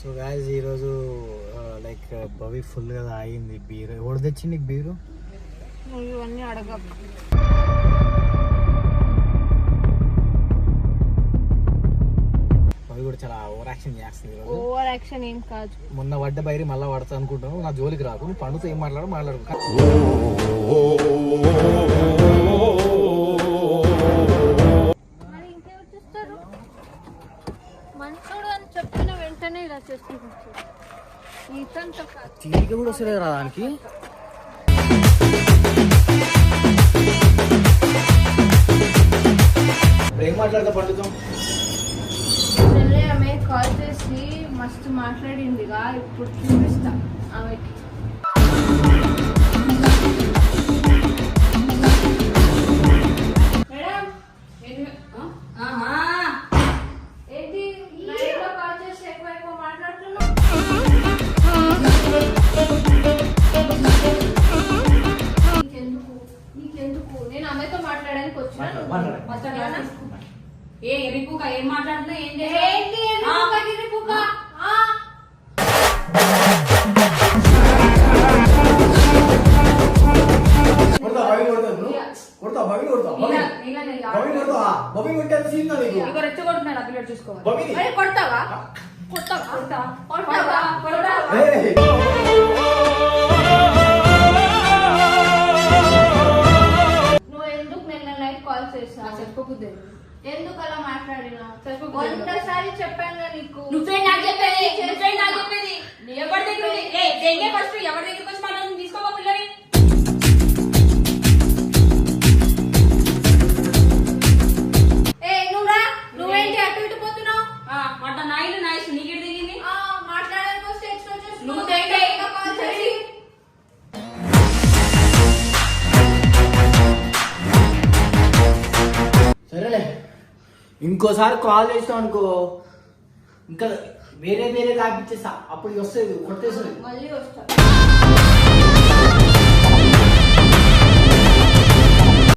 So guys ఈరోజు like భవి ఫుల్గా తాగింది బీరు. ఎవడు తెచ్చి నీకు బీరు? ఇవన్నీ అడగ. భవి కూడా చాలా ఓవర్ యాక్షన్ చేస్తుంది. ఓవర్ యాక్షన్ ఏం కాదు. మొన్న వడ్డ బైరి మళ్ళీ పడతా అనుకుంటాను. నా జోలికి రాకు. నువ్వు పండుతో ఏం మాట్లాడు. ఇంకెవరు చూస్తారు? మంచోడు అని చెప్పిన వెంటనే ఇలా చేస్తుంది. తీరిక కూడా వస్తుంది రా దానికి. ఏం మాట్లాడతా పండుతాం? ఆమె కాల్ చేసి మస్తు మాట్లాడిందిగా, ఇప్పుడు చూపిస్తా ఆమెకి. నేను అమ్మాయితో మాట్లాడడానికి వచ్చాను. ఏ రిపుగా ఏం మాట్లాడుతున్నా? రెచ్చగొడుతున్నాడు ఆ పిల్లడు. చూసుకోవాలి. కొడతావా? నువ్వు ఎందుకు నిన్న నైట్ కాల్ చేసా? చెప్పకుద్దే. ఎందుకు అలా మాట్లాడినా? ఒక్కసారి చెప్పాను నీకు. నువ్వే నాకు చెప్పేది. ఎవరి దగ్గర ఫస్ట్ ఎవరి దగ్గరికి వచ్చి మనం తీసుకోవా పిల్లని? నువ్వేంటి అటు ఇటు పోతున్నావు? మాట నాయలు నాయసు నీకు దిగింది. మాట్లాడడానికి వస్తే ఎక్స్ట్రా చేసి నువ్వు కాల్ చేసి సరేలే, ఇంకోసారి కాల్ చేసావు అనుకో, ఇంకా వేరే తాగిచ్చేస్తా. అప్పుడు వస్తుంది, కొట్టేస్తుంది. మళ్ళీ వస్తా.